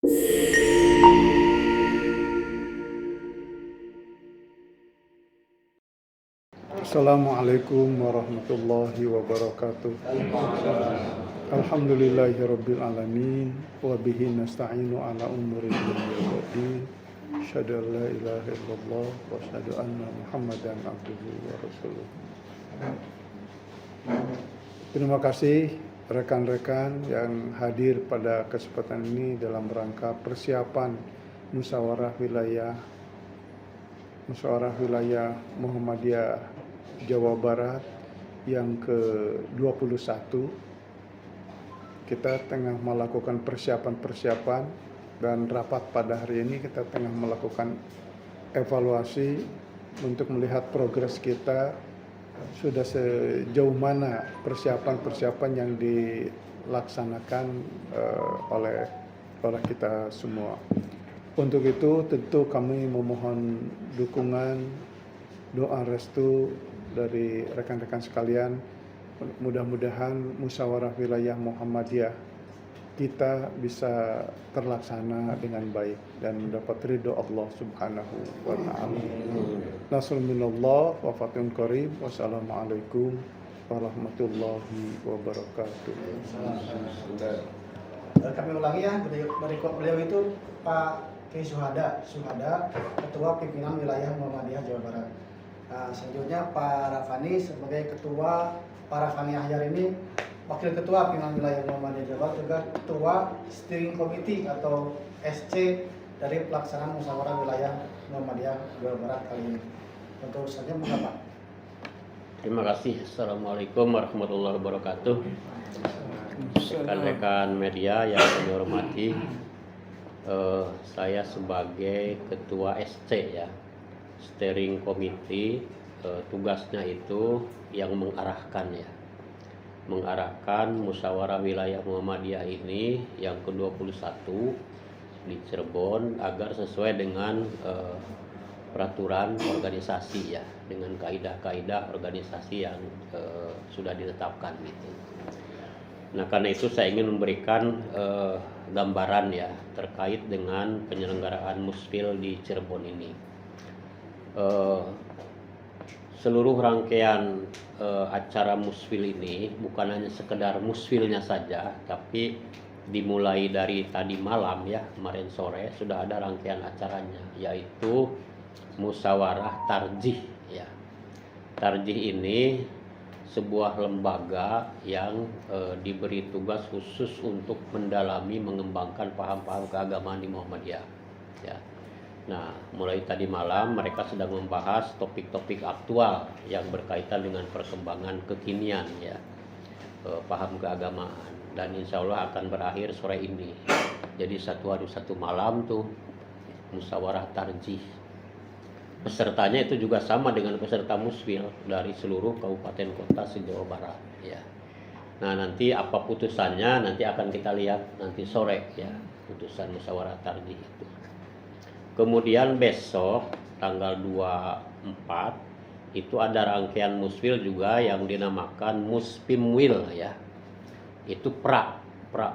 Assalamualaikum warahmatullahi wabarakatuh. Alhamdulillahirabbil alamin wa bihi nasta'inu ala umuri dunya waddin. Asyhadu an la ilaha illallah wa asyhadu anna Muhammadan abduhu wa rasuluh. Terima kasih rekan-rekan yang hadir pada kesempatan ini dalam rangka persiapan musyawarah wilayah Muhammadiyah Jawa Barat yang ke-21. Kita tengah melakukan persiapan dan rapat pada hari ini kita tengah melakukan evaluasi untuk melihat progres kita sudah sejauh mana persiapan yang dilaksanakan oleh kita semua. Untuk itu tentu kami memohon dukungan, doa restu dari rekan-rekan sekalian. Mudah-mudahan musyawarah wilayah Muhammadiyah kita bisa terlaksana dengan baik dan mendapat ridho Allah Subhanahu wa ta'ala. Nasrul minallah wa fathun qarib. Wassalamualaikum warahmatullahi wabarakatuh. Kami ulangi ya, berikut beliau itu Pak Kiai Syuhada, Ketua Pimpinan Wilayah Muhammadiyah Jawa Barat. Selanjutnya Pak Rafani sebagai Ketua, Pak Rafani Ahyar ini Wakil Ketua Pimpinan Wilayah Muhammadiyah Jawa Barat, juga Ketua Steering Committee atau SC dari pelaksanaan musyawarah wilayah Muhammadiyah Jawa Barat kali ini. Tentu saja mengapa. Terima kasih. Assalamualaikum warahmatullahi wabarakatuh. Rekan-rekan media yang kami hormati, saya sebagai Ketua SC ya, Steering Committee, tugasnya itu yang mengarahkan musyawarah wilayah Muhammadiyah ini yang ke-21 di Cirebon agar sesuai dengan peraturan organisasi ya, dengan kaidah-kaidah organisasi yang sudah ditetapkan gitu. Nah, karena itu saya ingin memberikan gambaran ya terkait dengan penyelenggaraan Musfil di Cirebon ini. Seluruh rangkaian acara Musfil ini bukan hanya sekedar Musfilnya saja, tapi dimulai dari tadi malam ya, kemarin sore sudah ada rangkaian acaranya, yaitu musyawarah tarjih ya. Tarjih ini sebuah lembaga yang diberi tugas khusus untuk mendalami mengembangkan paham-paham keagamaan di Muhammadiyah ya. Nah, mulai tadi malam mereka sedang membahas topik-topik aktual yang berkaitan dengan perkembangan kekinian ya, paham keagamaan, dan insya Allah akan berakhir sore ini. Jadi satu hari satu malam tuh musyawarah tarjih. Pesertanya itu juga sama dengan peserta Musfil dari seluruh kabupaten kota se-Jawa Barat ya. Nah, nanti apa putusannya nanti akan kita lihat nanti sore ya, putusan musyawarah tarjih itu. Kemudian besok tanggal 24 itu ada rangkaian Musfil juga yang dinamakan Muspimwil ya. Itu pra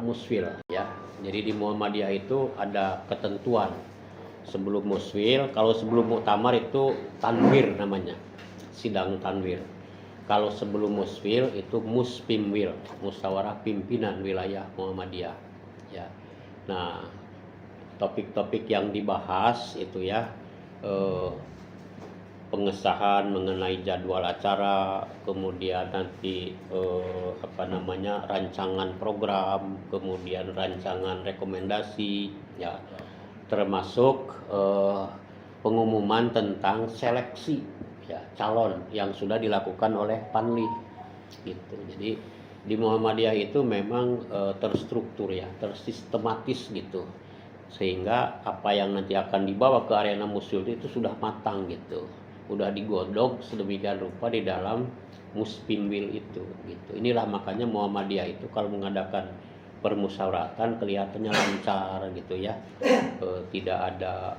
Musfil ya. Jadi di Muhammadiyah itu ada ketentuan. Sebelum Musfil, kalau sebelum muktamar itu tanwir namanya, sidang tanwir. Kalau sebelum Musfil itu Muspimwil, musyawarah pimpinan wilayah Muhammadiyah ya. Nah, topik-topik yang dibahas itu ya, pengesahan mengenai jadwal acara, kemudian nanti rancangan program, kemudian rancangan rekomendasi ya, termasuk pengumuman tentang seleksi ya, calon yang sudah dilakukan oleh Panli gitu. Jadi di Muhammadiyah itu memang terstruktur ya, tersistematis gitu, sehingga apa yang nanti akan dibawa ke arena Musfil itu sudah matang gitu, udah digodok sedemikian rupa di dalam Muspimwil itu gitu. Inilah makanya Muhammadiyah itu kalau mengadakan permusyawaratan kelihatannya lancar gitu ya, tidak ada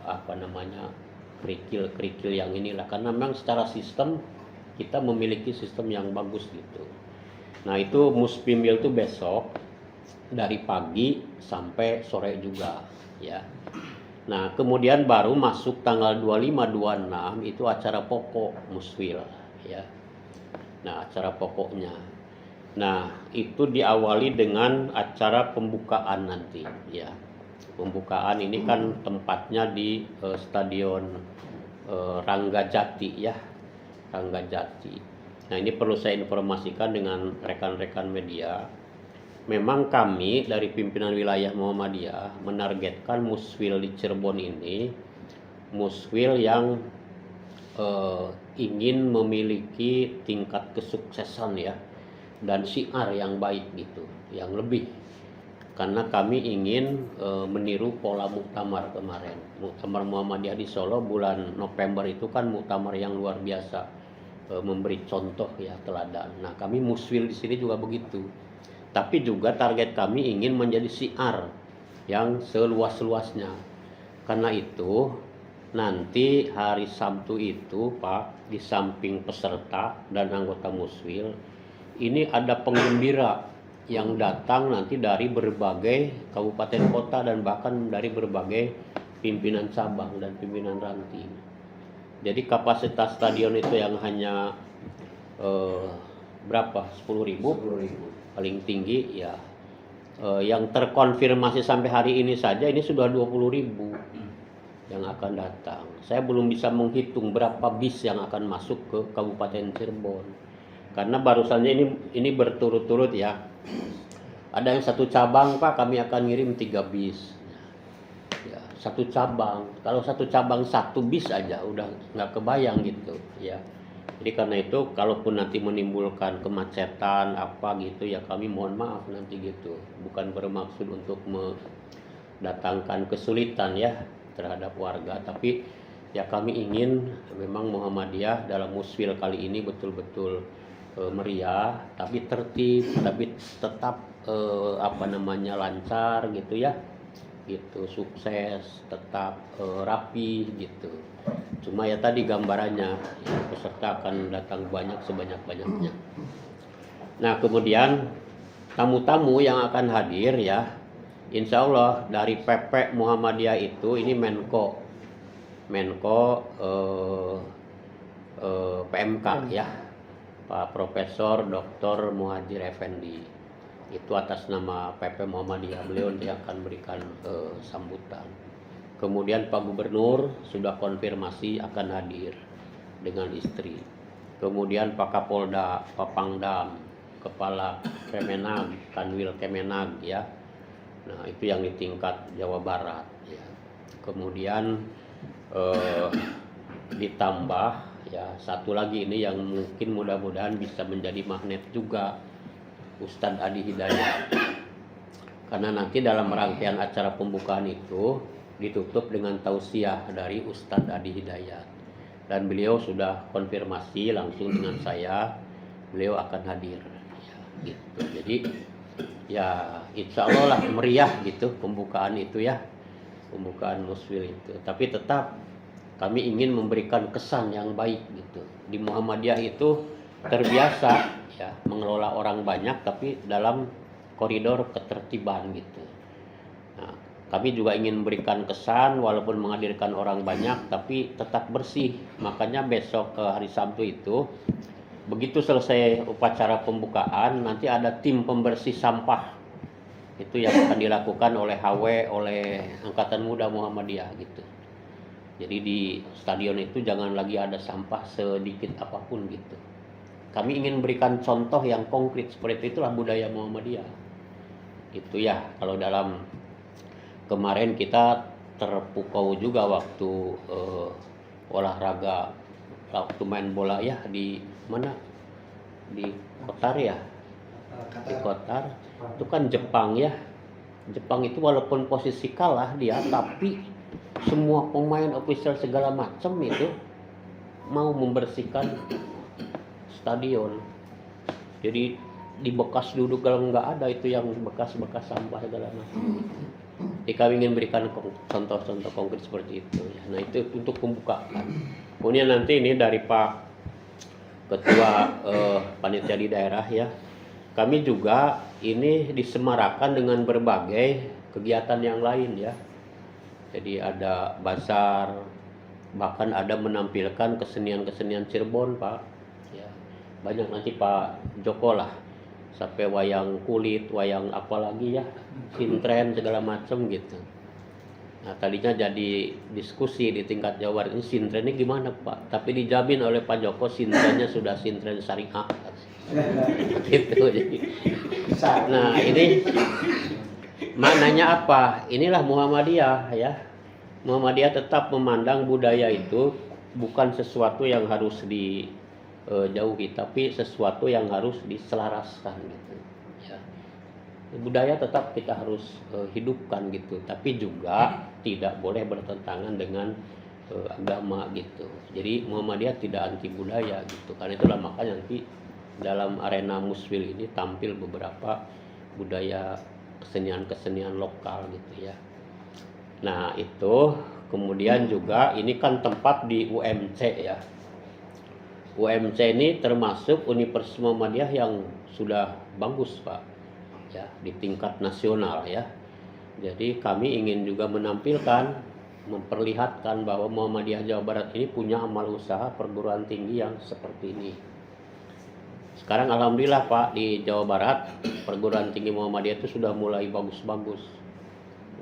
kerikil-kerikil yang inilah, karena memang secara sistem kita memiliki sistem yang bagus gitu. Nah, itu Muspimwil itu besok dari pagi sampai sore juga ya. Nah, kemudian baru masuk tanggal 25 26 itu acara pokok Muswil ya. Nah, acara pokoknya. Nah, itu diawali dengan acara pembukaan nanti ya. Pembukaan ini kan tempatnya di Stadion Ranggajati ya. Ranggajati. Nah, ini perlu saya informasikan dengan rekan-rekan media. Memang kami dari pimpinan wilayah Muhammadiyah menargetkan Muswil di Cirebon ini Muswil yang ingin memiliki tingkat kesuksesan ya dan syiar yang baik gitu, yang lebih. Karena kami ingin meniru pola muktamar kemarin. Muktamar Muhammadiyah di Solo bulan November itu kan muktamar yang luar biasa, memberi contoh ya, teladan. Nah, kami Muswil di sini juga begitu. Tapi juga target kami ingin menjadi syiar yang seluas-luasnya. Karena itu nanti hari Sabtu itu Pak, di samping peserta dan anggota Muswil, ini ada penggembira yang datang nanti dari berbagai kabupaten kota dan bahkan dari berbagai pimpinan cabang dan pimpinan ranting. Jadi kapasitas stadion itu yang hanya berapa? 10.000? 10.000 paling tinggi ya. Yang terkonfirmasi sampai hari ini saja ini sudah 20.000 yang akan datang. Saya belum bisa menghitung berapa bis yang akan masuk ke Kabupaten Cirebon. Karena barusannya ini berturut-turut ya. Ada yang satu cabang Pak, kami akan ngirim 3 bis. Ya, satu cabang. Kalau satu cabang 1 bis aja udah nggak kebayang gitu ya. Jadi karena itu kalaupun nanti menimbulkan kemacetan apa gitu ya, kami mohon maaf nanti gitu. Bukan bermaksud untuk mendatangkan kesulitan ya terhadap warga, tapi ya kami ingin memang Muhammadiyah dalam Muswil kali ini betul-betul meriah, tapi tertib, tapi tetap lancar gitu ya. Gitu, sukses, tetap rapi gitu. Cuma ya tadi gambarannya ya, peserta akan datang banyak sebanyak-banyaknya. Nah, kemudian tamu-tamu yang akan hadir ya, insya Allah dari PP Muhammadiyah itu ini Menko PMK ya, Pak Profesor Dr. Muhajir Effendi. Itu atas nama PP Muhammadiyah, beliau yang akan berikan sambutan. Kemudian Pak Gubernur sudah konfirmasi akan hadir dengan istri. Kemudian Pak Kapolda, Pak Pangdam, Kepala Kemenag, Kanwil Kemenag ya. Nah, itu yang di tingkat Jawa Barat ya. Kemudian ditambah ya satu lagi ini yang mungkin mudah-mudahan bisa menjadi magnet juga, Ustadz Adi Hidayat. Karena nanti dalam rangkaian acara pembukaan itu ditutup dengan tausiah dari Ustadz Adi Hidayat. Dan beliau sudah konfirmasi langsung dengan saya, beliau akan hadir. Ya, gitu. Jadi ya insya Allah lah meriah gitu pembukaan itu ya. Pembukaan Muswil itu. Tapi tetap kami ingin memberikan kesan yang baik gitu. Di Muhammadiyah itu terbiasa ya mengelola orang banyak tapi dalam koridor ketertiban gitu. Nah, kami juga ingin memberikan kesan walaupun menghadirkan orang banyak tapi tetap bersih. Makanya besok ke hari Sabtu itu begitu selesai upacara pembukaan nanti ada tim pembersih sampah. Itu yang akan dilakukan oleh HW, oleh Angkatan Muda Muhammadiyah gitu. Jadi di stadion itu jangan lagi ada sampah sedikit apapun gitu. Kami ingin berikan contoh yang konkret, seperti itulah budaya Muhammadiyah. Itu ya, kalau dalam kemarin kita terpukau juga waktu olahraga, waktu main bola ya di mana? Di Qatar ya. Di Qatar. Itu kan Jepang ya. Jepang itu walaupun posisi kalah dia, tapi semua pemain official segala macam itu mau membersihkan stadion. Jadi di bekas duduk kalau nggak ada itu yang bekas-bekas sampah segala macam. Jadi kami ingin berikan contoh-contoh konkret seperti itu. Nah itu untuk pembukaan. Kemudian nanti ini dari Pak Ketua Panitia di daerah ya. Kami juga ini disemarakan dengan berbagai kegiatan yang lain ya. Jadi ada bazar, bahkan ada menampilkan kesenian-kesenian Cirebon Pak. Ya, banyak nanti Pak Joko lah, sampai wayang kulit, wayang apa lagi ya, sintren segala macam gitu. Nah tadinya jadi diskusi di tingkat Jawa Barat, ini sintrennya gimana Pak? Tapi dijamin oleh Pak Joko sintrennya sudah sintren syariah. Gitu. Nah ini maknanya apa? Inilah Muhammadiyah ya. Muhammadiyah tetap memandang budaya itu bukan sesuatu yang harus dijauhi, tapi sesuatu yang harus diselaraskan gitu. Ya. Budaya tetap kita harus hidupkan gitu, tapi juga tidak boleh bertentangan dengan agama gitu. Jadi Muhammadiyah tidak anti budaya gitu. Karena itulah makanya nanti dalam arena Muswil ini tampil beberapa budaya kesenian-kesenian lokal gitu ya. Nah itu kemudian juga ini kan tempat di UMC ya. UMC ini termasuk Universitas Muhammadiyah yang sudah bagus Pak ya, di tingkat nasional ya. Jadi kami ingin juga menampilkan, memperlihatkan bahwa Muhammadiyah Jawa Barat ini punya amal usaha perguruan tinggi yang seperti ini. Sekarang alhamdulillah Pak, di Jawa Barat perguruan tinggi Muhammadiyah itu sudah mulai bagus-bagus.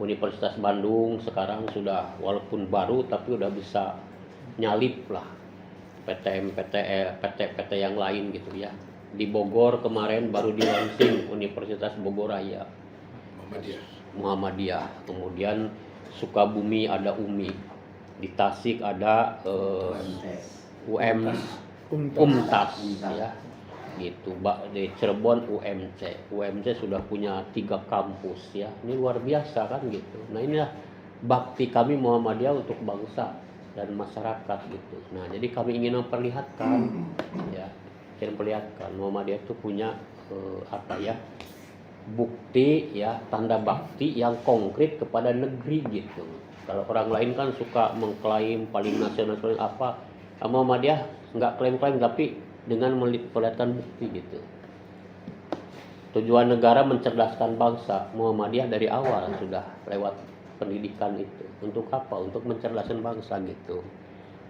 Universitas Bandung sekarang sudah walaupun baru tapi udah bisa nyalip lah PTM, PT yang lain gitu ya. Di Bogor kemarin baru di launching Universitas Bogor Raya Muhammadiyah. Kemudian Sukabumi ada UMI, di Tasik ada UMTAS ya. Gitu Mbak, di Cirebon UMC sudah punya 3 kampus ya, ini luar biasa kan gitu. Nah inilah bakti kami Muhammadiyah untuk bangsa dan masyarakat gitu. Nah jadi kami ingin memperlihatkan ya, Muhammadiyah itu punya bukti ya, tanda bakti yang konkret kepada negeri gitu. Kalau orang lain kan suka mengklaim paling nasional apa, Muhammadiyah nggak klaim-klaim tapi dengan memperlihatkan bukti gitu. Tujuan negara mencerdaskan bangsa, Muhammadiyah dari awal sudah lewat pendidikan itu. Untuk apa? Untuk mencerdaskan bangsa gitu.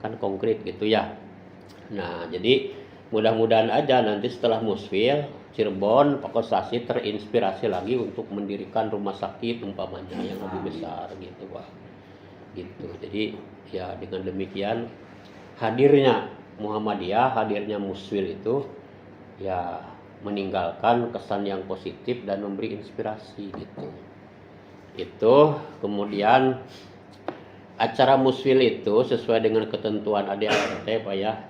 Kan konkret gitu ya. Nah, jadi mudah-mudahan aja nanti setelah Muswil, Cirebon, Pakosasi terinspirasi lagi untuk mendirikan rumah sakit umpamanya yang lebih besar gitu Pak. Gitu. Jadi ya dengan demikian hadirnya Muhammadiyah, hadirnya Muswil itu ya meninggalkan kesan yang positif dan memberi inspirasi gitu. Itu kemudian acara Muswil itu sesuai dengan ketentuan ADART Pak ya.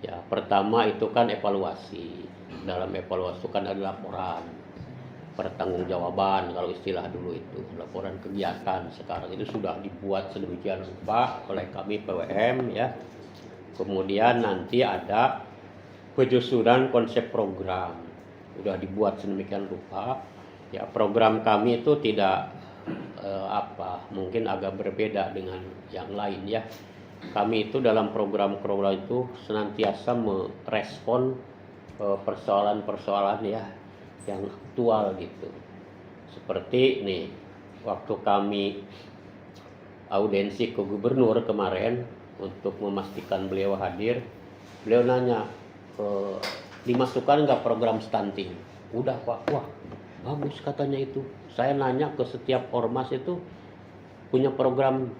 Ya, pertama itu kan evaluasi. Dalam evaluasi itu kan ada laporan pertanggungjawaban kalau istilah dulu itu, laporan kegiatan. Sekarang itu sudah dibuat sedemikian rupa oleh kami PWM ya. Kemudian nanti ada penyusunan konsep program, sudah dibuat sedemikian rupa. Ya program kami itu tidak mungkin agak berbeda dengan yang lain ya. Kami itu dalam program itu senantiasa merespon persoalan-persoalan ya yang aktual gitu. Seperti nih, waktu kami audiensi ke gubernur kemarin untuk memastikan beliau hadir, beliau nanya, dimasukkan nggak program stunting? Udah Pak, wah bagus katanya itu. Saya nanya ke setiap ormas itu punya program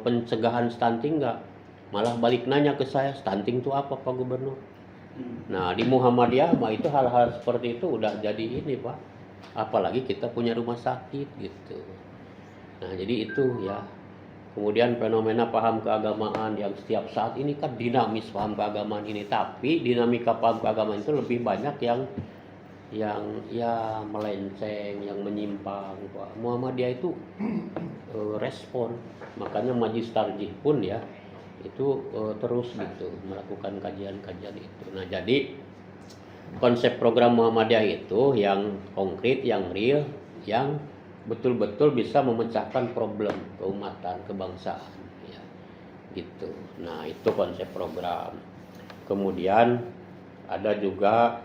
pencegahan stunting nggak? Malah balik nanya ke saya, stunting itu apa Pak Gubernur? Nah di Muhammadiyah mah itu hal-hal seperti itu udah jadi ini Pak. Apalagi kita punya rumah sakit gitu. Nah jadi itu ya. Kemudian fenomena paham keagamaan yang setiap saat ini kan dinamis paham keagamaan ini, tapi dinamika paham keagamaan itu lebih banyak yang ya melenceng, yang menyimpang. Muhammadiyah itu respon, makanya Majlis Tarjih pun ya itu terus gitu melakukan kajian-kajian itu. Nah jadi konsep program Muhammadiyah itu yang konkret, yang real, yang betul-betul bisa memecahkan problem keumatan, kebangsaan ya. Gitu. Nah, itu konsep program. Kemudian ada juga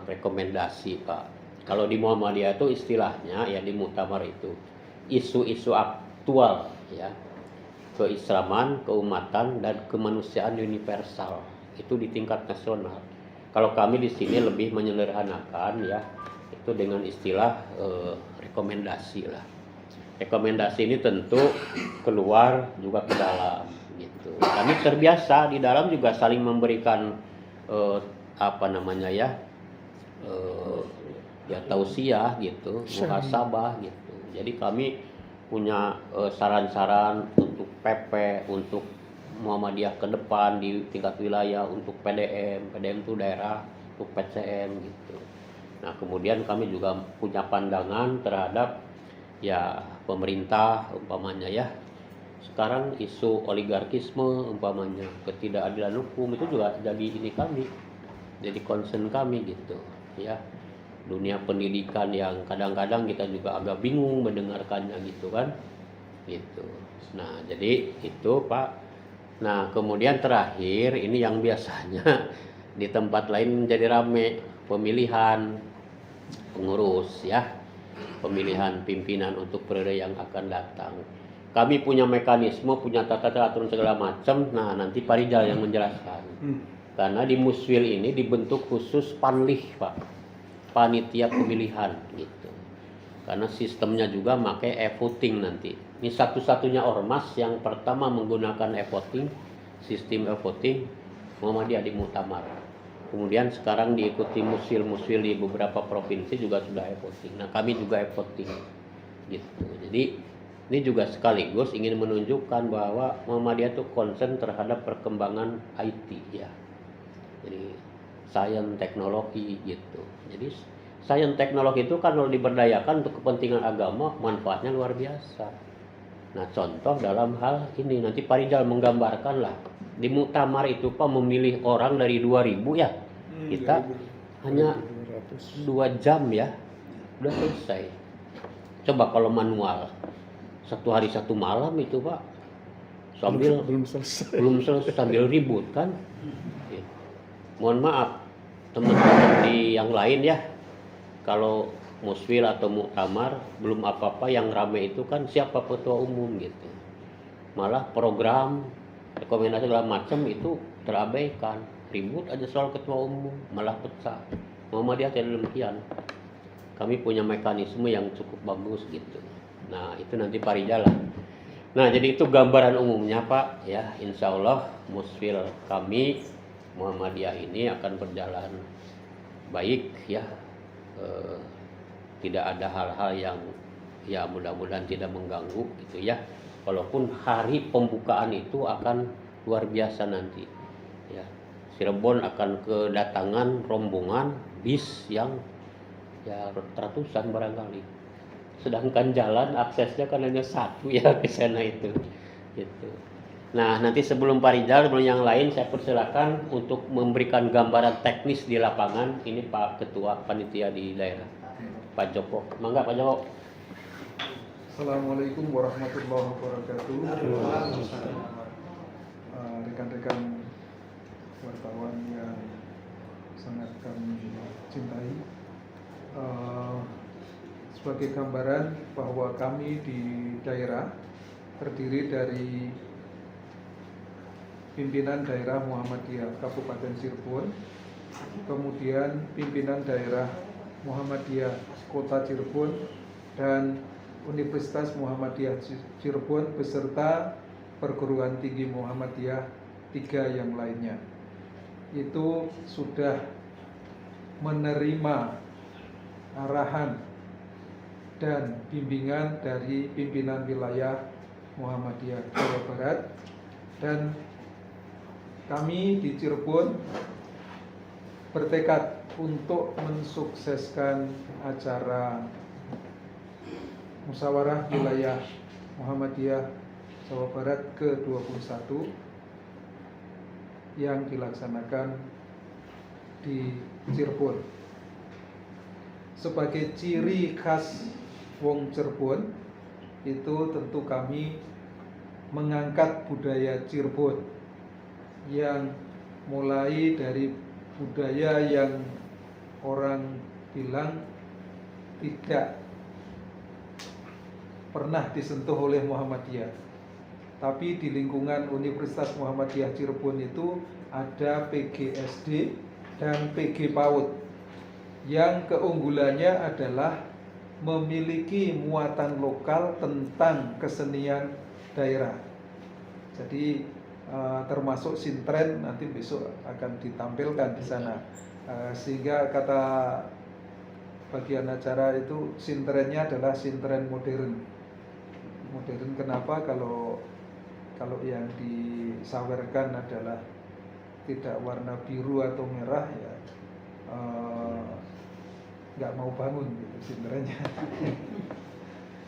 rekomendasi, Pak. Kalau di Muhammadiyah itu istilahnya ya di muktamar itu isu-isu aktual ya, keislaman, keumatan dan kemanusiaan universal itu di tingkat nasional. Kalau kami di sini lebih menyederhanakan ya itu dengan istilah rekomendasi lah. Rekomendasi ini tentu keluar juga ke dalam gitu. Kami terbiasa di dalam juga saling memberikan apa namanya ya ya tausiah gitu, muhasabah gitu. Jadi kami punya saran-saran untuk PP, untuk Muhammadiyah ke depan di tingkat wilayah, untuk PDM itu daerah, untuk PCM gitu. Nah kemudian kami juga punya pandangan terhadap ya pemerintah umpamanya ya. Sekarang isu oligarkisme umpamanya, ketidakadilan hukum itu juga jadi ini kami, jadi concern kami gitu ya. Dunia pendidikan yang kadang-kadang kita juga agak bingung mendengarkannya gitu kan gitu. Nah jadi itu Pak. Nah kemudian terakhir ini yang biasanya di tempat lain menjadi rame, pemilihan pengurus ya, pemilihan pimpinan untuk periode yang akan datang. Kami punya mekanisme, punya tata aturan segala macam. Nah nanti Pak Rijal yang menjelaskan. Karena di Muswil ini dibentuk khusus panlih Pak, panitia pemilihan gitu. Karena sistemnya juga pakai e-voting nanti. Ini satu-satunya ormas yang pertama menggunakan e-voting, sistem e-voting Muhammadiyah di Muktamar. Kemudian sekarang diikuti Muswil di beberapa provinsi juga sudah e-voting. Nah kami juga e-voting gitu. Jadi ini juga sekaligus ingin menunjukkan bahwa Muhammadiyah itu concern terhadap perkembangan IT ya. Jadi sains teknologi gitu. Jadi sains teknologi itu kan kalau diberdayakan untuk kepentingan agama manfaatnya luar biasa. Nah contoh dalam hal ini nanti Pak Rijal menggambarkan lah di muktamar itu Pak memilih orang dari 2000 ya, kita hanya 2 jam ya udah selesai. Coba kalau manual 1 hari 1 malam itu Pak sambil belum selesai sambil ribut kan. Mohon maaf teman-teman di yang lain ya, kalau Muswil atau Muktamar belum apa-apa yang rame itu kan siapa ketua umum gitu, malah program rekomendasi segala macam itu terabaikan, ribut aja soal ketua umum malah pecah. Muhammadiyah tidak demikian, kami punya mekanisme yang cukup bagus gitu. Nah itu nanti Pak Rijal lah. Nah jadi itu gambaran umumnya Pak ya, insya Allah Muswil kami Muhammadiyah ini akan berjalan baik ya, tidak ada hal-hal yang ya mudah-mudahan tidak mengganggu gitu ya. Walaupun hari pembukaan itu akan luar biasa nanti ya. Cirebon akan kedatangan rombongan bis yang ya ratusan barangkali, sedangkan jalan aksesnya kan hanya satu ya ke sana itu gitu. Nah nanti sebelum Pak Rijal, sebelum yang lain saya persilakan untuk memberikan gambaran teknis di lapangan. Ini Pak Ketua Panitia di daerah, Pak Joko. Mangga Pak Joko. Assalamualaikum warahmatullahi wabarakatuh. Rekan-rekan wartawan yang sangat kami cintai. Sebagai gambaran bahwa kami di daerah terdiri dari pimpinan daerah Muhammadiyah Kabupaten Cirebon, kemudian pimpinan daerah Muhammadiyah Kota Cirebon dan Universitas Muhammadiyah Cirebon beserta perguruan tinggi Muhammadiyah 3 yang lainnya. Itu sudah menerima arahan dan bimbingan dari pimpinan wilayah Muhammadiyah Jawa Barat, dan kami di Cirebon bertekad untuk mensukseskan acara musyawarah wilayah Muhammadiyah Jawa Barat ke-21 yang dilaksanakan di Cirebon. Sebagai ciri khas wong Cirebon itu tentu kami mengangkat budaya Cirebon yang mulai dari budaya yang orang bilang tidak pernah disentuh oleh Muhammadiyah. Tapi di lingkungan Universitas Muhammadiyah Cirebon itu ada PGSD dan PG PAUD yang keunggulannya adalah memiliki muatan lokal tentang kesenian daerah. Jadi termasuk sintren nanti besok akan ditampilkan di sana. Sehingga kata bagian acara itu sintrennya adalah sintren modern. Modern kenapa? Kalau yang disawerkan adalah tidak warna biru atau merah ya nggak mau bangun gitu sintrennya.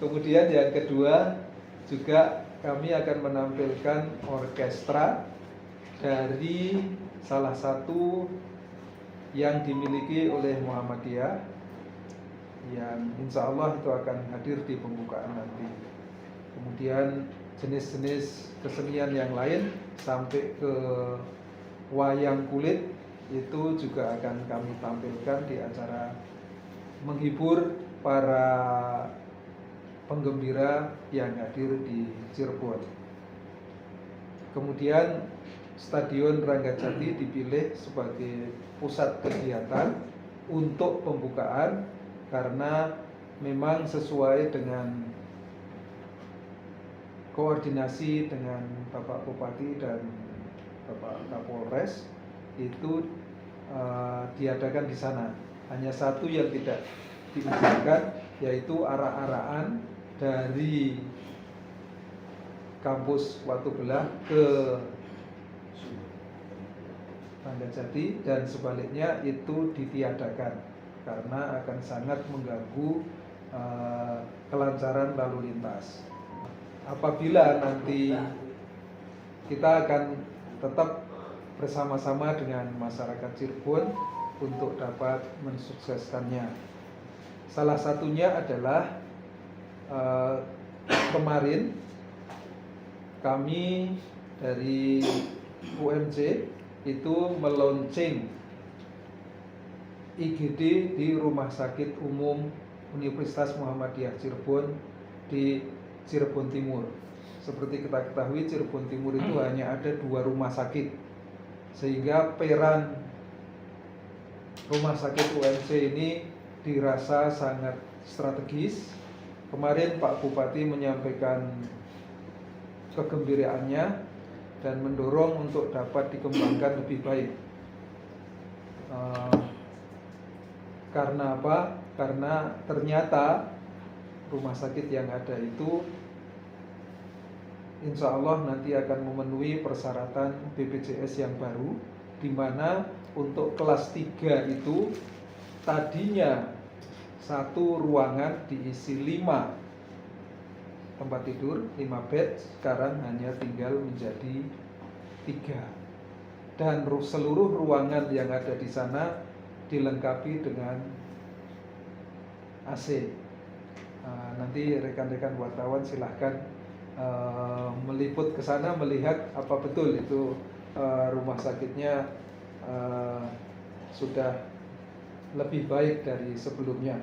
Kemudian yang kedua juga kami akan menampilkan orkestra dari salah satu yang dimiliki oleh Muhammadiyah yang insya Allah itu akan hadir di pembukaan nanti. Kemudian jenis-jenis kesenian yang lain sampai ke wayang kulit itu juga akan kami tampilkan di acara menghibur para penggembira yang hadir di Cirebon. Kemudian Stadion Ranggajati dipilih sebagai pusat kegiatan untuk pembukaan karena memang sesuai dengan koordinasi dengan Bapak Bupati dan Bapak Kapolres itu diadakan di sana. Hanya satu yang tidak diizinkan yaitu arah-arahan dari kampus Watu Belah ke Ranggajati dan sebaliknya itu ditiadakan karena akan sangat mengganggu kelancaran lalu lintas. Apabila nanti kita akan tetap bersama-sama dengan masyarakat Cirebon untuk dapat mensukseskannya. Salah satunya adalah kemarin kami dari UMC itu meluncing IGD di Rumah Sakit Umum Universitas Muhammadiyah Cirebon di Cirebon Timur. Seperti kita ketahui Cirebon Timur itu hanya ada 2 rumah sakit, sehingga peran Rumah Sakit UMC ini dirasa sangat strategis. Kemarin Pak Bupati menyampaikan kegembiraannya dan mendorong untuk dapat dikembangkan lebih baik. Karena apa? Karena ternyata rumah sakit yang ada itu insya Allah nanti akan memenuhi persyaratan BPJS yang baru, di mana untuk kelas 3 itu tadinya satu ruangan diisi 5 tempat tidur, 5 bed, sekarang hanya tinggal menjadi 3. Dan seluruh ruangan yang ada di sana dilengkapi dengan AC. Nanti rekan-rekan wartawan silahkan meliput ke sana melihat apa betul itu rumah sakitnya sudah lebih baik dari sebelumnya.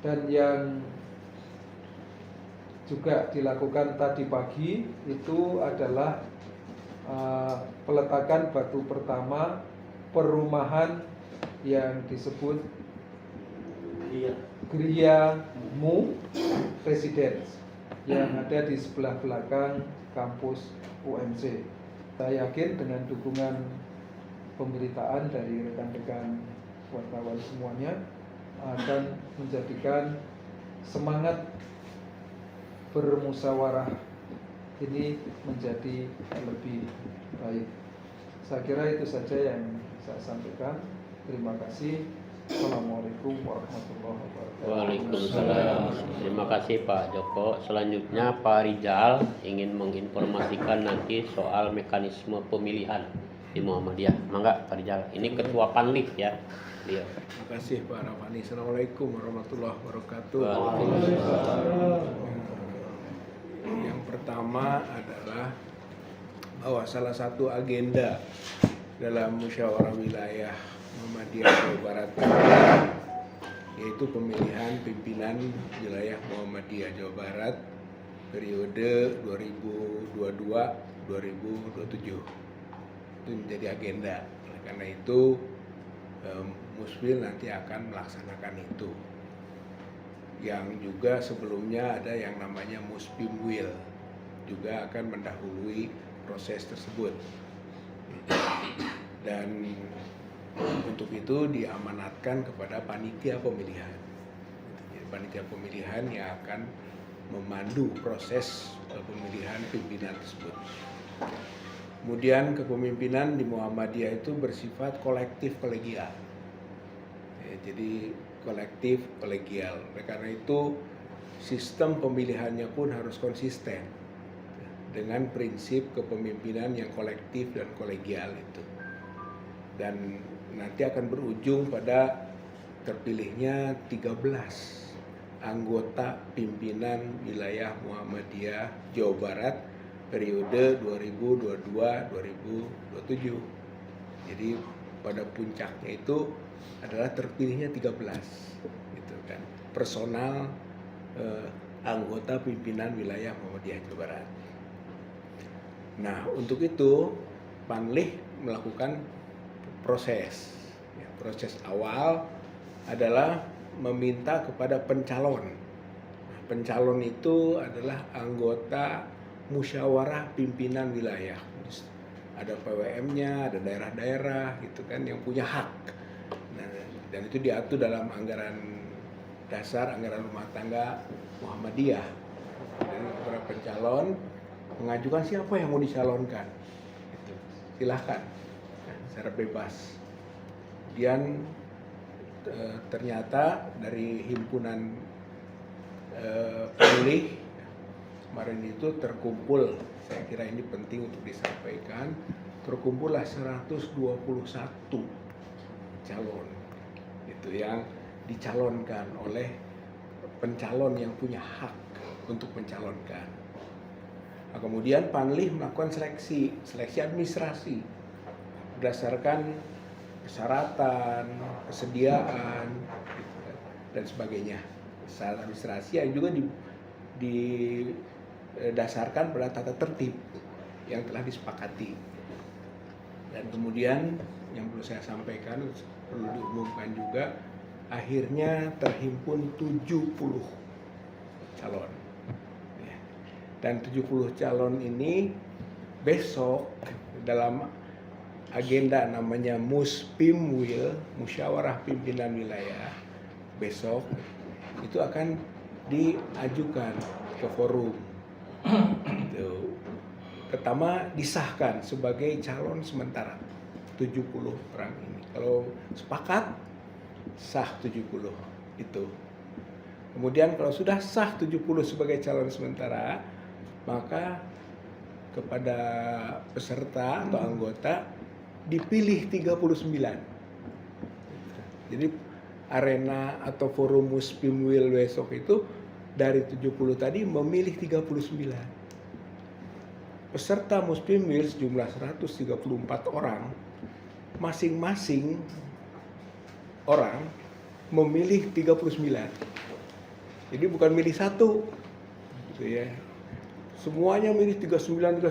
Dan yang juga dilakukan tadi pagi itu adalah peletakan batu pertama perumahan yang disebut Gria Mu Residence yang ada di sebelah belakang kampus UMC. Saya yakin dengan dukungan pemberitaan dari rekan-rekan wartawan semuanya akan menjadikan semangat bermusyawarah ini menjadi lebih baik. Saya kira itu saja yang saya sampaikan. Terima kasih. Assalamualaikum warahmatullahi wabarakatuh. Waalaikumsalam. Terima kasih Pak Joko. Selanjutnya Pak Rizal ingin menginformasikan nanti soal mekanisme pemilihan di Muhammadiyah. Mangga Pak Rizal. Ini Ketua Panlif ya. Dia. Terima kasih Pak Rafani. Assalamualaikum warahmatullahi wabarakatuh. Yang pertama adalah bahwa salah satu agenda dalam musyawarah wilayah Muhammadiyah Jawa Barat yaitu pemilihan pimpinan wilayah Muhammadiyah Jawa Barat periode 2022-2027. Itu menjadi agenda. Oleh karena itu Muswil nanti akan melaksanakan itu. Yang juga sebelumnya ada yang namanya Muspimwil, juga akan mendahului proses tersebut. Dan untuk itu diamanatkan kepada panitia pemilihan. Jadi, panitia pemilihan yang akan memandu proses pemilihan pimpinan tersebut. Kemudian kepemimpinan di Muhammadiyah itu bersifat kolektif kolegial. Jadi kolektif kolegial. Oleh karena itu sistem pemilihannya pun harus konsisten dengan prinsip kepemimpinan yang kolektif dan kolegial itu. Dan nanti akan berujung pada terpilihnya 13 anggota pimpinan wilayah Muhammadiyah Jawa Barat periode 2022-2027. Jadi pada puncaknya itu adalah terpilihnya 13 gitu kan, personal anggota pimpinan wilayah Muhammadiyah Jawa Barat. Nah, untuk itu Panlih melakukan proses. Ya, proses awal adalah meminta kepada pencalon. Nah, pencalon itu adalah anggota musyawarah pimpinan wilayah. Ada PWM-nya, ada daerah-daerah gitu kan yang punya hak. Nah, dan itu diatur dalam anggaran dasar, anggaran rumah tangga Muhammadiyah. Jadi para pencalon mengajukan siapa yang mau dicalonkan. Gitu. Silahkan, secara bebas. Kemudian ternyata dari himpunan pemilih kemarin itu terkumpul, saya kira ini penting untuk disampaikan, terkumpullah 121 calon itu yang dicalonkan oleh pencalon yang punya hak untuk mencalonkan. Nah, kemudian Panlih melakukan seleksi administrasi berdasarkan persyaratan, kesediaan, gitu kan, dan sebagainya. Syarat administrasi yang juga didasarkan pada tata tertib yang telah disepakati. Dan kemudian yang perlu saya sampaikan, perlu diumumkan juga, akhirnya terhimpun 70 calon. Dan 70 calon ini besok dalam agenda namanya Muspimwil, musyawarah pimpinan wilayah, besok itu akan diajukan ke forum. Itu. Pertama disahkan sebagai calon sementara 70 orang ini. Kalau sepakat sah 70 itu. Kemudian kalau sudah sah 70 sebagai calon sementara, maka kepada peserta atau anggota dipilih 39. Jadi arena atau forum Muspimwil besok itu dari 70 tadi memilih 39. Peserta Muspimwil sejumlah 134 orang, masing-masing orang memilih 39. Jadi bukan milih satu, gitu ya. Semuanya milih 39.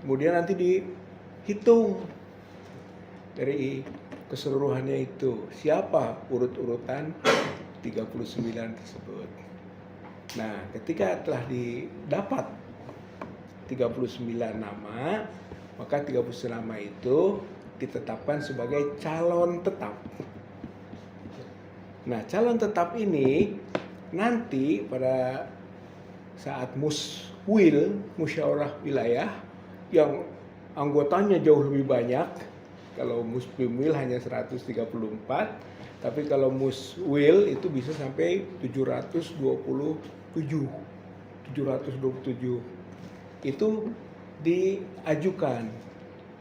Kemudian nanti dihitung dari keseluruhannya itu siapa urut-urutan 39 tersebut. Nah, ketika telah didapat 39 nama, maka 39 nama itu ditetapkan sebagai calon tetap. Nah, calon tetap ini nanti pada saat Muswil, musyawarah wilayah, yang anggotanya jauh lebih banyak. Kalau Muspimwil hanya 134, tapi kalau Muswil itu bisa sampai 727. Itu diajukan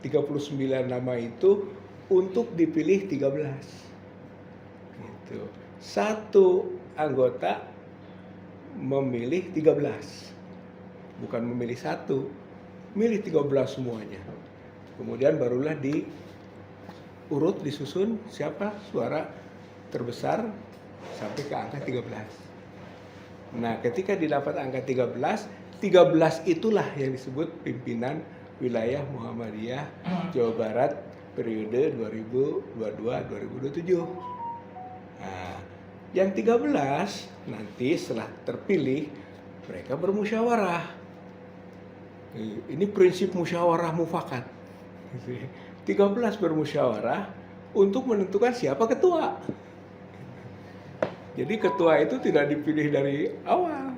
39 nama itu untuk dipilih 13. Gitu. Satu anggota memilih 13. Bukan memilih satu, milih 13 semuanya. Kemudian barulah diurut, disusun siapa suara terbesar sampai ke angka 13. Nah, ketika didapat angka 13 itulah yang disebut pimpinan wilayah Muhammadiyah Jawa Barat periode 2022-2027. Nah, yang 13 nanti setelah terpilih mereka bermusyawarah. Ini prinsip musyawarah mufakat. 13 bermusyawarah untuk menentukan siapa ketua. Jadi ketua itu tidak dipilih dari awal.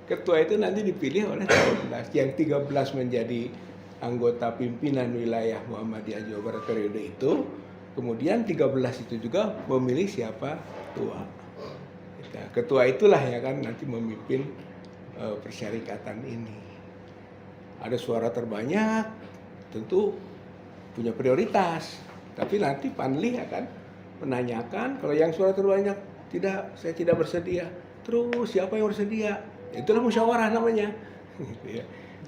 Ketua itu nanti dipilih oleh 13. Yang 13 menjadi anggota pimpinan wilayah Muhammadiyah Jawa Barat periode itu. Kemudian 13 itu juga memilih siapa ketua. Nah, ketua itulah yang kan nanti memimpin persyarikatan ini. Ada suara terbanyak, tentu punya prioritas. Tapi nanti panli akan menanyakan, kalau yang suara terbanyak, tidak, saya tidak bersedia. Terus siapa yang bersedia? Itulah musyawarah namanya.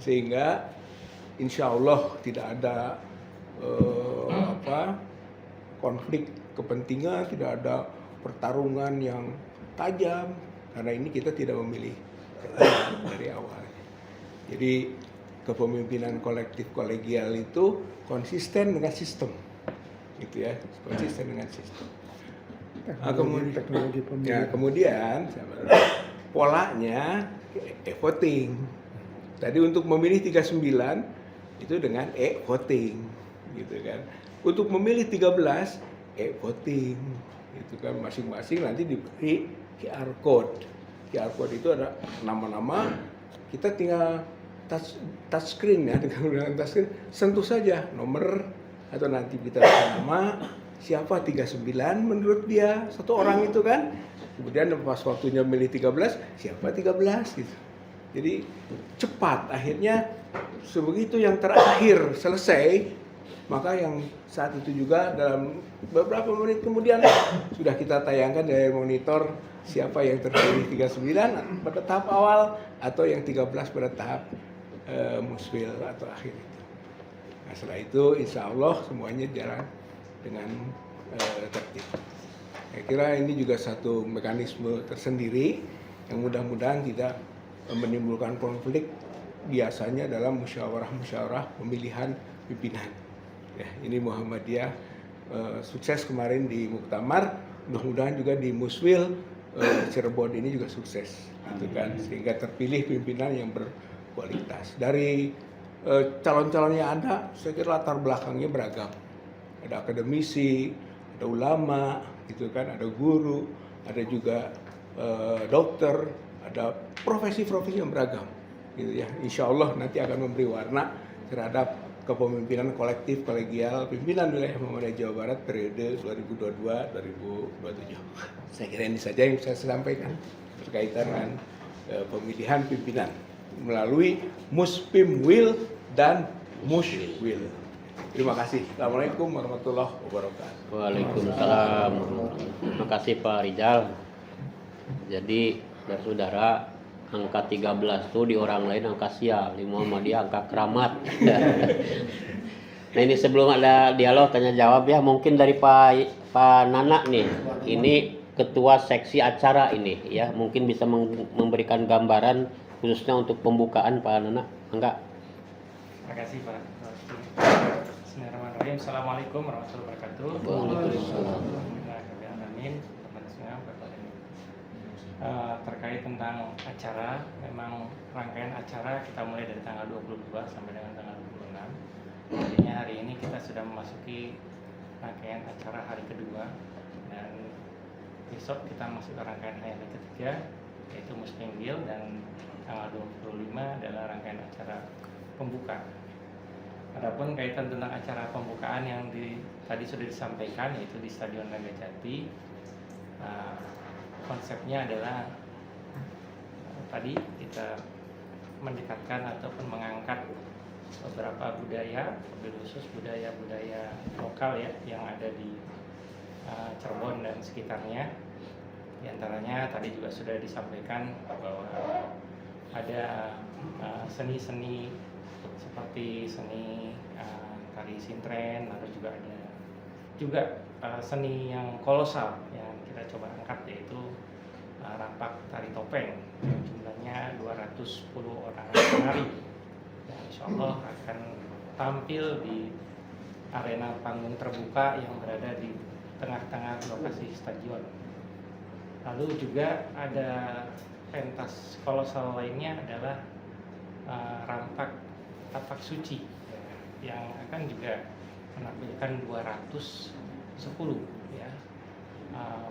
Sehingga insya Allah tidak ada konflik kepentingan, tidak ada pertarungan yang tajam, karena ini kita tidak memilih dari awal. Jadi kepemimpinan kolektif kolegial itu konsisten dengan sistem, gitu ya, konsisten dengan sistem. Teknologi pemilihan. Kemudian polanya voting. Tadi untuk memilih 39 itu dengan voting, gitu kan. Untuk memilih 13 voting, gitu kan. Masing-masing nanti diberi QR code. QR code itu ada nama-nama, kita tinggal touch screen ya, dengan touch screen sentuh saja nomor atau nanti kita nama siapa 39 menurut dia satu orang itu kan. Kemudian pas waktunya milih 13, siapa 13 gitu. Jadi cepat, akhirnya sebegitu yang terakhir selesai, maka yang saat itu juga dalam beberapa menit kemudian sudah kita tayangkan dari monitor siapa yang terpilih 39 pada tahap awal atau yang 13 pada tahap muswil atau akhir itu. Nah, setelah itu insya Allah semuanya jalan dengan tertib. Saya kira ini juga satu mekanisme tersendiri yang mudah-mudahan tidak menimbulkan konflik biasanya dalam musyawarah pemilihan pimpinan. Ya, ini Muhammadiyah sukses kemarin di Muktamar, mudah-mudahan juga di Muswil Cirebon ini juga sukses, gitu kan, sehingga terpilih pimpinan yang berkualitas. Dari calon-calon yang ada, saya kira latar belakangnya beragam. Ada akademisi, ada ulama, gitu kan, ada guru, ada juga dokter, ada profesi-profesi yang beragam, gitu ya. Insya Allah nanti akan memberi warna terhadap kepemimpinan kolektif kolegial pimpinan wilayah Muhammadiyah Jawa Barat periode 2022-2027. Saya kira ini saja yang bisa saya sampaikan berkaitan dengan pemilihan pimpinan melalui Muspimwil dan Mushwil. Terima kasih. Assalamualaikum warahmatullahi wabarakatuh. Waalaikumsalam. Terima kasih Pak Rizal. Jadi saudara, angka 13 itu di orang lain angka sial, di Muhammadiyah angka keramat. Nah ini sebelum ada dialog tanya jawab ya, mungkin dari Pak Nana nih, ini ketua seksi acara ini ya, mungkin bisa memberikan gambaran khususnya untuk pembukaan Pak Nana. Enggak? Terima kasih Pak. Bismillahirrahmanirrahim. Assalamualaikum warahmatullahi wabarakatuh. Waalaikumsalam. Amin. Teman semua, Bapak dan Ibu. Terkait tentang acara, memang rangkaian acara kita mulai dari tanggal 22 sampai dengan tanggal 26. Artinya hari ini kita sudah memasuki rangkaian acara hari kedua, dan besok kita masuk ke rangkaian hari ketiga, yaitu Muspimwil, dan tanggal 25 adalah rangkaian acara pembuka. Adapun kaitan tentang acara pembukaan yang tadi sudah disampaikan, yaitu di Stadion Megajati, konsepnya adalah tadi kita mendekatkan ataupun mengangkat beberapa budaya, lebih khusus budaya-budaya lokal ya yang ada di Cirebon dan sekitarnya. Di antaranya tadi juga sudah disampaikan bahwa ada seni-seni seperti seni tari sintren, lalu juga ada seni yang kolosal yang kita coba angkat, yaitu rampak tari topeng yang jumlahnya 210 orang penari, dan insya Allah akan tampil di arena panggung terbuka yang berada di tengah-tengah lokasi stadion. Lalu juga ada pentas kolosal lainnya adalah rampak tapak suci yang akan juga menampilkan 210 ya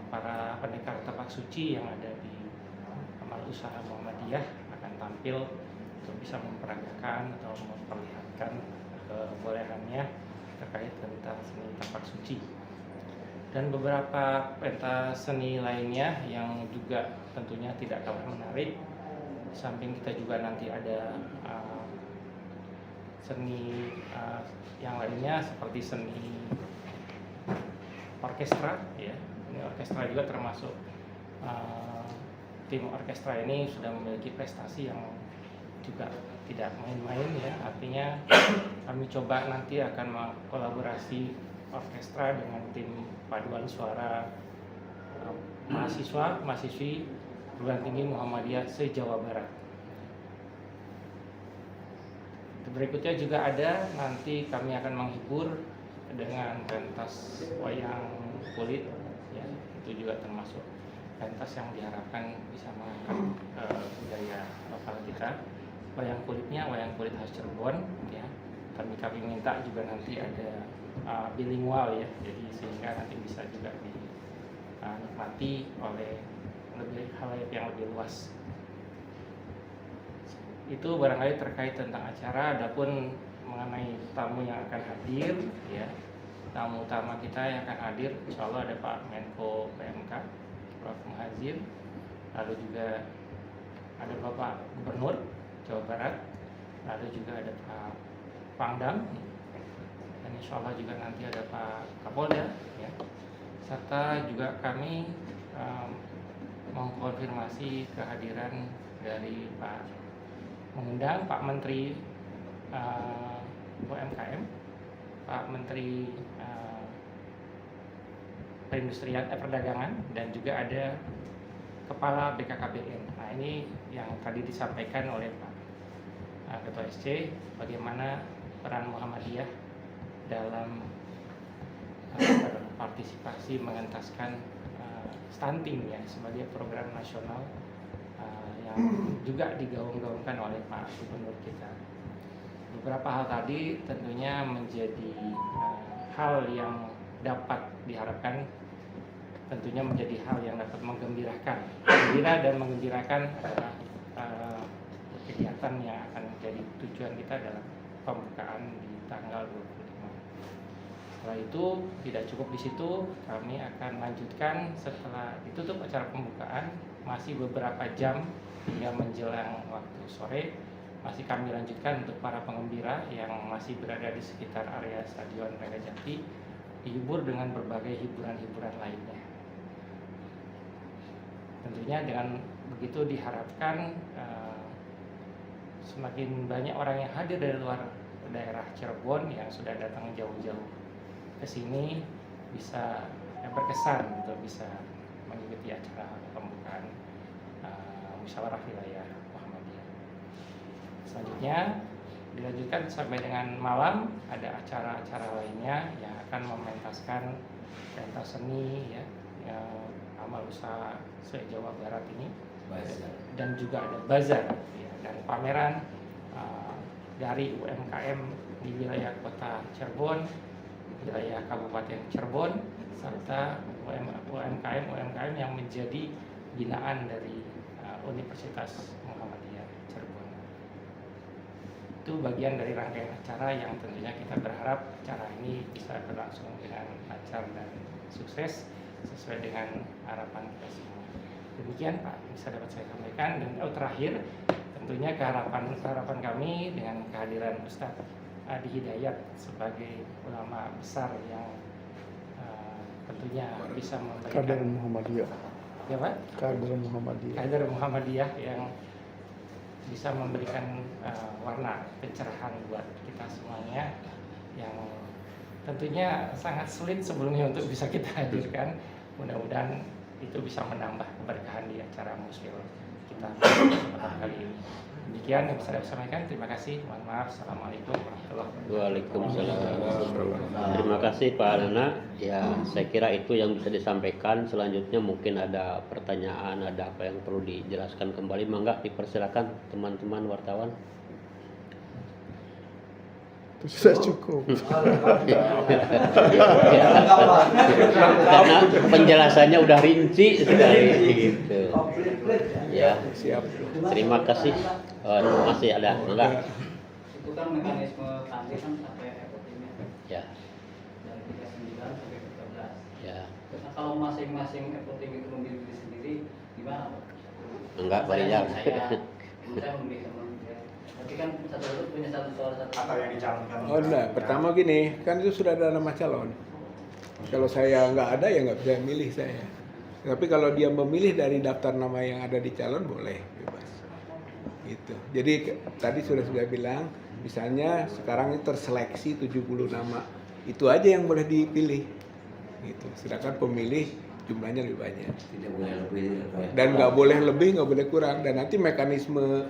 para pendekar tapak suci yang ada di Amal Usaha Muhammadiyah akan tampil untuk bisa memperagakan atau memperlihatkan kebolehannya terkait tentang seni tapak suci. Dan beberapa pentas seni lainnya yang juga tentunya tidak kalah menarik. Di samping kita juga nanti ada seni yang lainnya seperti seni orkestra, ya. Ini orkestra juga termasuk tim orkestra ini sudah memiliki prestasi yang juga tidak main-main, ya. Artinya kami coba nanti akan mengkolaborasi orkestra dengan tim paduan suara mahasiswi perguruan tinggi Muhammadiyah se-Jawa Barat. Berikutnya juga ada, nanti kami akan menghibur dengan pentas wayang kulit, ya. Itu juga termasuk pentas yang diharapkan bisa mengangkat budaya lokal kita. Wayang kulitnya wayang kulit khas Cirebon, ya. Kami minta juga nanti ada bilingual, ya, jadi sehingga nanti bisa juga dinikmati oleh halayak yang lebih luas. Itu barangkali terkait tentang acara. Adapun mengenai tamu yang akan hadir, ya, tamu utama kita yang akan hadir, insya Allah ada Pak Menko PMK, Prof. Muhadzir, lalu juga ada Bapak Gubernur Jawa Barat, lalu juga ada Pak Pangdam, dan insya Allah juga nanti ada Pak Kapolda, ya. Serta juga kami mengkonfirmasi kehadiran dari mengundang Pak Menteri UMKM, Pak Menteri Perdagangan, dan juga ada Kepala BKKBN. Nah, ini yang tadi disampaikan oleh Pak Ketua SC, bagaimana peran Muhammadiyah dalam partisipasi mengentaskan stunting, ya, sebagai program nasional yang juga digaung-gaungkan oleh Pak Gubernur kita. Beberapa hal tadi tentunya menjadi hal yang dapat diharapkan, tentunya menjadi hal yang dapat menggembirakan. Gembira dan menggembirakan adalah kegiatan yang akan menjadi tujuan kita dalam pembukaan di tanggal 25. Setelah itu tidak cukup di situ, kami akan lanjutkan setelah ditutup acara pembukaan, masih beberapa jam hingga menjelang waktu sore, masih kami lanjutkan untuk para penggembira yang masih berada di sekitar area Stadion Megajati, dihibur dengan berbagai hiburan-hiburan lainnya. Tentunya dengan begitu diharapkan semakin banyak orang yang hadir dari luar daerah Cirebon yang sudah datang jauh-jauh ke sini bisa berkesan untuk bisa mengikuti acara pembukaan musyawarah wilayah Muhammadiyah. Selanjutnya dilanjutkan sampai dengan malam, ada acara-acara lainnya yang akan mementaskan pentas seni, ya, Amal Usaha se-Jawa Barat ini, dan juga ada bazar, ya, dan pameran dari UMKM di wilayah kota Cirebon, wilayah Kabupaten Cirebon, serta UMKM yang menjadi binaan dari Universitas Muhammadiyah Cirebon. Itu bagian dari rangkaian acara yang tentunya kita berharap acara ini bisa berlangsung dengan lancar dan sukses sesuai dengan harapan kita semua. Demikian Pak, bisa dapat saya sampaikan. Dan terakhir, tentunya keharapan kami dengan kehadiran Ustadz Adi Hidayat sebagai ulama besar yang tentunya bisa memberikan Kader Muhammadiyah. Ya Pak? Kader Muhammadiyah yang bisa memberikan warna pencerahan buat kita semuanya, yang tentunya sangat sulit sebelumnya untuk bisa kita hadirkan. Mudah-mudahan itu bisa menambah keberkahan di acara musfil kita kesempatan kali ini. Demikian yang bisa saya sampaikan. Terima kasih. Mohon maaf. Assalamualaikum warahmatullahi wabarakatuh. Waalaikumsalam. Terima kasih Pak Nana. Ya, saya kira itu yang bisa disampaikan. Selanjutnya mungkin ada pertanyaan, ada apa yang perlu dijelaskan kembali. Mangga dipersilakan teman-teman wartawan. Itu sudah cukup. Karena penjelasannya udah rinci sekali gitu. Ya, Siap. terima kasih. Masih ada enggak? Itu kan mekanisme tadi kan sampai FOT-nya Ya, dari 39 sampai 13. ya. Nah, kalau masing-masing FOT itu memilih diri sendiri gimana Pak? Enggak Barijal. Saya memilih teman ya. Tapi kan satu punya satu soal satu. Atau yang dicalonkan. Oh enggak, pertama gini, kan itu sudah ada nama calon. Kalau saya nggak ada ya nggak bisa milih saya. Tapi kalau dia memilih dari daftar nama yang ada di calon boleh bebas. Gitu. Jadi tadi sudah bilang, misalnya sekarang ini terseleksi 70 nama. Itu aja yang boleh dipilih. Gitu. Sedangkan pemilih jumlahnya lebih banyak. Tidak boleh lebih. Dan nggak boleh lebih, nggak boleh kurang. Dan nanti mekanisme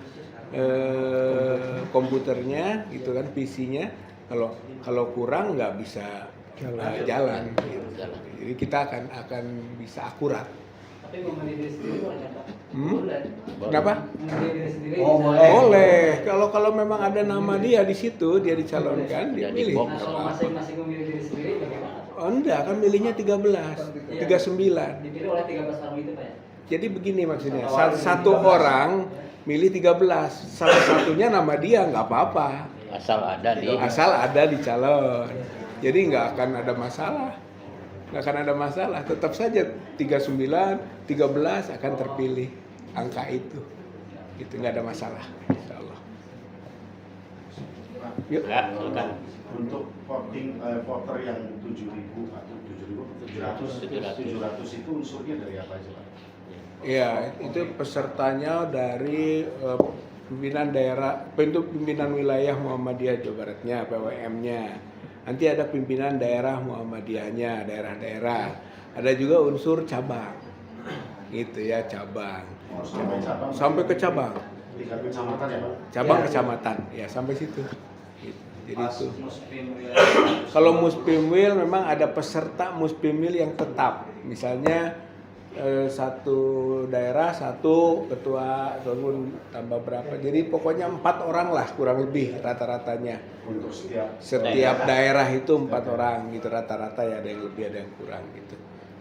komputernya, gitu kan, PC-nya, kalau kurang nggak bisa jalan. Gitu. Jadi kita akan bisa akurat. Tapi memilih diri sendiri boleh Pak? Boleh. Kenapa? Memilih diri sendiri. Oh, bisa. boleh. Boleh. Kalau memang ada nama dia di situ, dia dicalonkan, dia Jadi pilih. box. Nah, kalau masing-masing memilih diri sendiri bagaimana? Oh enggak, kan milihnya 13, 39. Dipilih oleh 13 orang itu Pak ya? Jadi begini maksudnya, satu orang milih 13, salah satunya nama dia nggak apa-apa, Asal ada di asal ada di calon. Jadi nggak akan ada masalah, tetap saja 39, 13 akan terpilih angka itu nggak ada masalah, insya Allah. Yuk. enggak, silakan. Untuk voter yang 7.000 atau 700 itu unsurnya dari apa aja Pak? Ya, itu pesertanya dari pimpinan daerah, pimpinan wilayah Muhammadiyah Jawa Baratnya, PWM-nya. Nanti ada pimpinan daerah Muhammadiyahnya, daerah-daerah. Ada juga unsur cabang, gitu ya, cabang. Oh, sampai cabang. Sampai ke cabang, Tingkat kecamatan ya Pak? cabang kecamatan, ya sampai situ. Gitu. Jadi Pas itu. muspim Kalau muspimwil memang ada peserta muspimwil yang tetap. Misalnya satu daerah satu ketua ataupun tambah berapa. Jadi pokoknya 4 orang lah kurang lebih rata-ratanya. Untuk Setiap daerah itu 4 orang gitu rata-rata ya, ada yang lebih ada yang kurang gitu.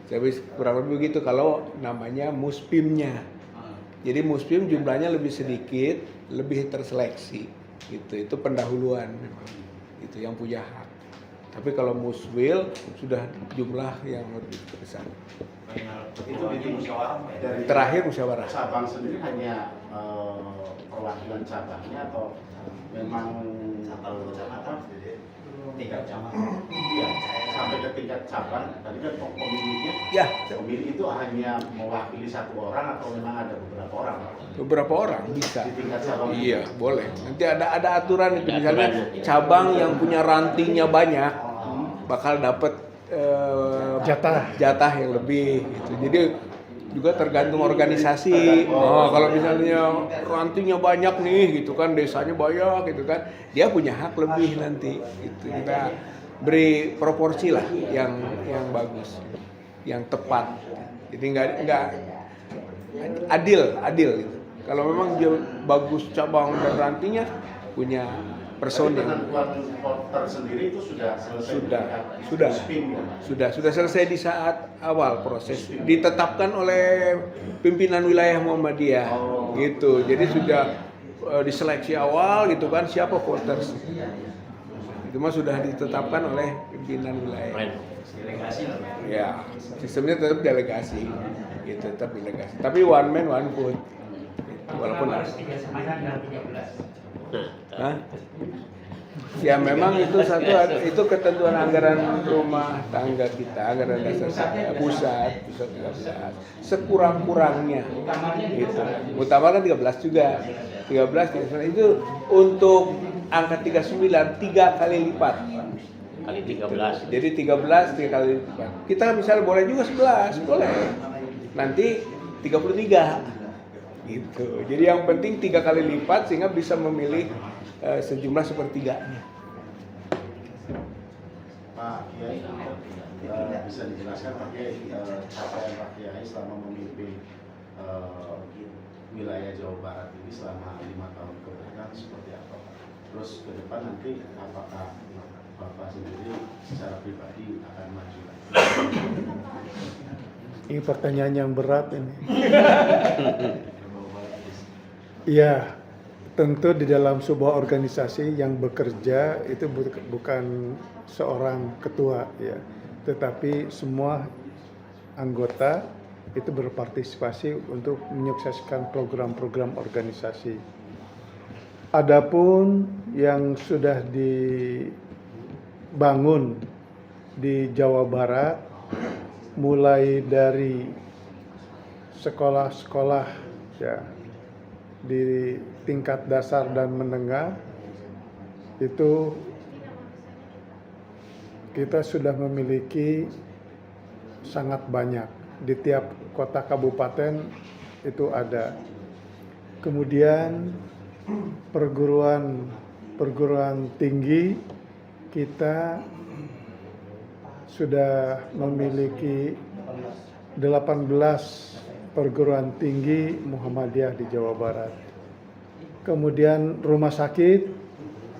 Jadi kurang lebih gitu kalau namanya muspimnya. Jadi muspim jumlahnya lebih sedikit, lebih terseleksi gitu. Itu pendahuluan memang. Itu yang punya hak. Tapi kalau muswil sudah jumlah yang lebih besar. itu di musyawarah dari Terakhir musyawarah. cabang sendiri hanya perwakilan cabangnya atau memang tingkat cabang? Iya, sampai ke tingkat cabang. Tadi kan pemilihnya, Ya, pemilih itu hanya mewakili satu orang atau memang ada beberapa orang? beberapa orang bisa. Di tingkat cabang? Iya, boleh. Nanti ada aturan itu, Ada misalnya aturan. cabang yang punya rantingnya banyak bakal dapat jatah yang lebih gitu. Jadi juga tergantung organisasi. Oh, kalau misalnya rantingnya banyak nih gitu kan, desanya banyak gitu kan, dia punya hak lebih nanti gitu. Kita beri proporsi lah yang bagus, yang tepat. Jadi nggak adil gitu. Kalau memang dia bagus cabang dan rantingnya punya personil. Penentuan voter sendiri itu sudah selesai? Sudah selesai di saat awal proses, ditetapkan oleh pimpinan wilayah Muhammadiyah gitu. Jadi sudah diseleksi awal gitu kan, siapa voters itu mah sudah ditetapkan oleh pimpinan wilayah. Ya, sistemnya tetap delegasi gitu, tetap delegasi, tapi one man one vote walaupun harus 39 dan 13. Hah? Ya memang itu itu ketentuan anggaran rumah tangga kita, anggaran dasar pusat 13. Sekurang-kurangnya gitu. Utama kan 13 juga. 13 itu untuk angka 39 3 kali lipat. Kali 13. Jadi 13 3 kali lipat. Kita misalnya boleh juga 11, boleh. nanti 33 gitu. Jadi yang penting 3 kali lipat sehingga bisa memilih sejumlah sepertiganya. Pak Kiai, bisa dijelaskan Pak Kiai capaian Pak Kiai selama memimpin wilayah Jawa Barat ini selama 5 tahun ke belakang seperti apa Pak? Terus ke depan nanti apakah Bapak sendiri secara pribadi akan maju lagi? Ini pertanyaan yang berat ini. Iya, tentu di dalam sebuah organisasi yang bekerja itu bukan seorang ketua ya, tetapi semua anggota itu berpartisipasi untuk menyukseskan program-program organisasi. Adapun yang sudah dibangun di Jawa Barat, mulai dari sekolah-sekolah ya di tingkat dasar dan menengah, itu kita sudah memiliki sangat banyak. Di tiap kota kabupaten itu ada. Kemudian perguruan tinggi kita sudah memiliki 18 perguruan tinggi Muhammadiyah di Jawa Barat. Kemudian rumah sakit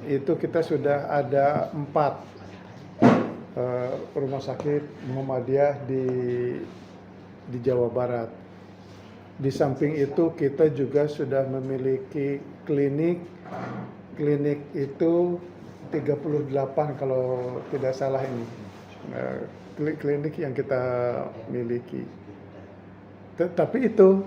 itu kita sudah ada 4 rumah sakit Muhammadiyah di Jawa Barat. Di samping itu kita juga sudah memiliki klinik itu 38 kalau tidak salah ini klinik yang kita miliki. Tetapi itu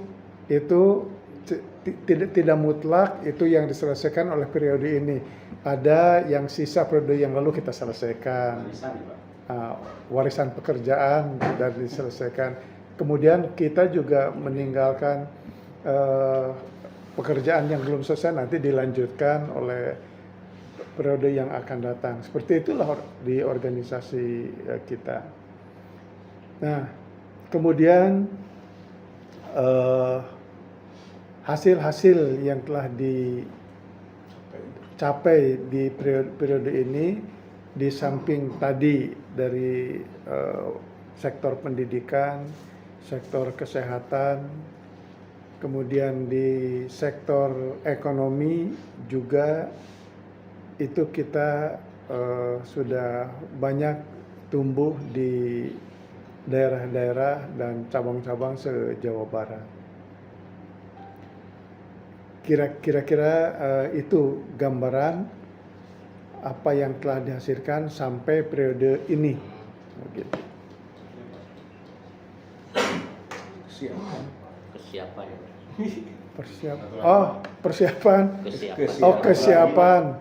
tidak mutlak itu yang diselesaikan oleh periode ini. Ada yang sisa periode yang lalu kita selesaikan. Warisan pekerjaan sudah diselesaikan. Kemudian kita juga meninggalkan pekerjaan yang belum selesai nanti dilanjutkan oleh periode yang akan datang. Seperti itulah di organisasi kita. Nah, kemudian hasil-hasil yang telah dicapai di periode ini, di samping tadi dari sektor pendidikan, sektor kesehatan, kemudian di sektor ekonomi juga itu kita sudah banyak tumbuh di daerah-daerah dan cabang-cabang se-Jawa Barat. Kira-kira itu gambaran apa yang telah dihasilkan sampai periode ini. Begitu. Kesiapan. Kesiapan.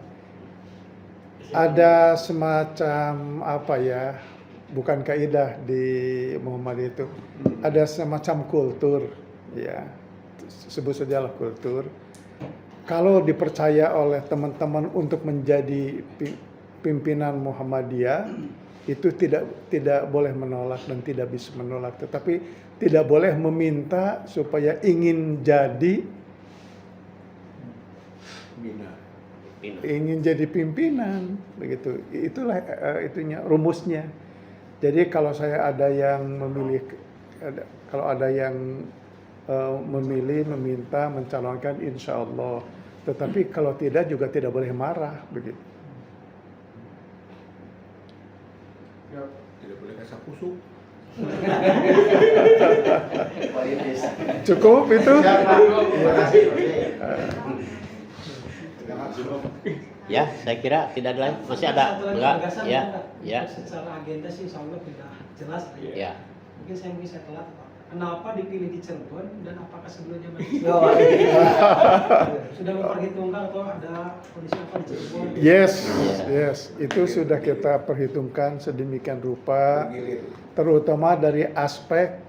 Ada semacam apa ya? Bukan kaidah di Muhammadiyah itu. Ada semacam kultur, ya. Sebut sajalah kultur. Kalau dipercaya oleh teman-teman untuk menjadi pimpinan Muhammadiyah, itu tidak boleh menolak dan tidak bisa menolak, tetapi tidak boleh meminta supaya ingin jadi pimpinan, begitu. Itulah itunya rumusnya. Jadi kalau saya ada yang memilih, kalau ada yang memilih, meminta, mencalonkan, insya Allah. Tetapi kalau tidak juga tidak boleh marah, begitu. Ya, tidak boleh kasar kusuk. Cukup itu? Terima kasih. Ya, saya kira tidak ada lagi. Masih ada? Enggak? Ya, ya. Secara agenda sih insya Allah sudah jelas. Ya. Mungkin saya telat Pak. Kenapa dipilih di Cirebon dan apakah sebelumnya sudah memperhitungkan atau ada kondisi apa di Cirebon? Yes, itu sudah kita perhitungkan sedemikian rupa, terutama dari aspek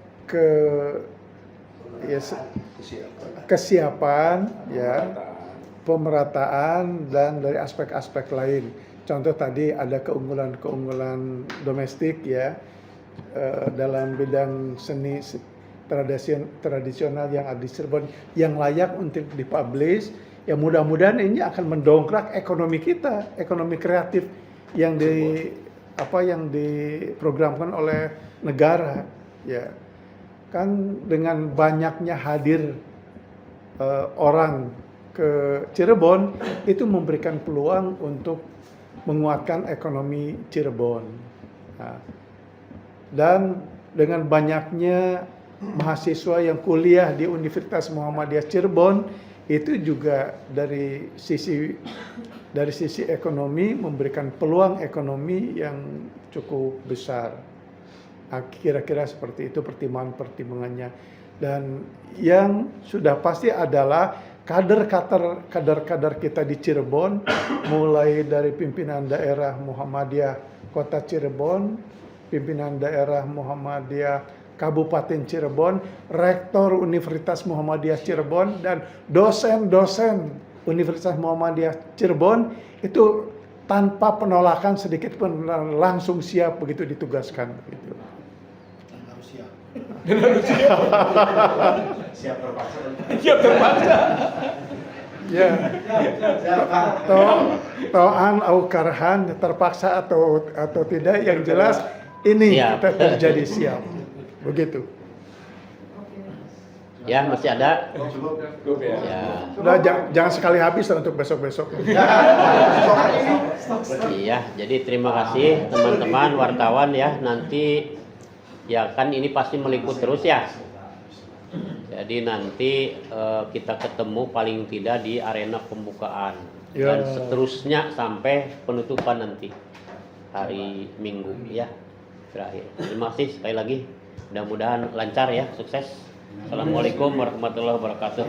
kesiapan, ya, pemerataan dan dari aspek-aspek lain. Contoh tadi ada keunggulan domestik, ya, dalam bidang seni tradisional yang ada di Cirebon yang layak untuk dipublish. Ya mudah-mudahan ini akan mendongkrak ekonomi kita, ekonomi kreatif yang diprogramkan oleh negara. Ya kan dengan banyaknya hadir orang ke Cirebon itu memberikan peluang untuk menguatkan ekonomi Cirebon. Nah, dan dengan banyaknya mahasiswa yang kuliah di Universitas Muhammadiyah Cirebon itu juga dari sisi ekonomi memberikan peluang ekonomi yang cukup besar. Nah, kira-kira seperti itu pertimbangannya. Dan yang sudah pasti adalah kader-kader kita di Cirebon, mulai dari pimpinan daerah Muhammadiyah Kota Cirebon, pimpinan daerah Muhammadiyah Kabupaten Cirebon, rektor Universitas Muhammadiyah Cirebon, dan dosen-dosen Universitas Muhammadiyah Cirebon itu tanpa penolakan sedikit pun langsung siap begitu ditugaskan. Gitu. Dan harus siap. Siap terpaksa. Siap terpaksa. Ya, to'an au karhan, terpaksa atau tidak, yang jelas ini Siap. kita terjadi siap. Begitu. Ya, masih ada. Cukup. Ya. Udah jangan sekali habis lah untuk besok-besok. Iya, jadi terima kasih teman-teman wartawan ya. Nanti ya kan ini pasti meliput terus ya. Jadi nanti kita ketemu paling tidak di arena pembukaan Ya. dan seterusnya sampai penutupan nanti hari Minggu ya terakhir. Terima kasih sekali lagi. Mudah-mudahan lancar ya, sukses. Assalamualaikum warahmatullahi wabarakatuh.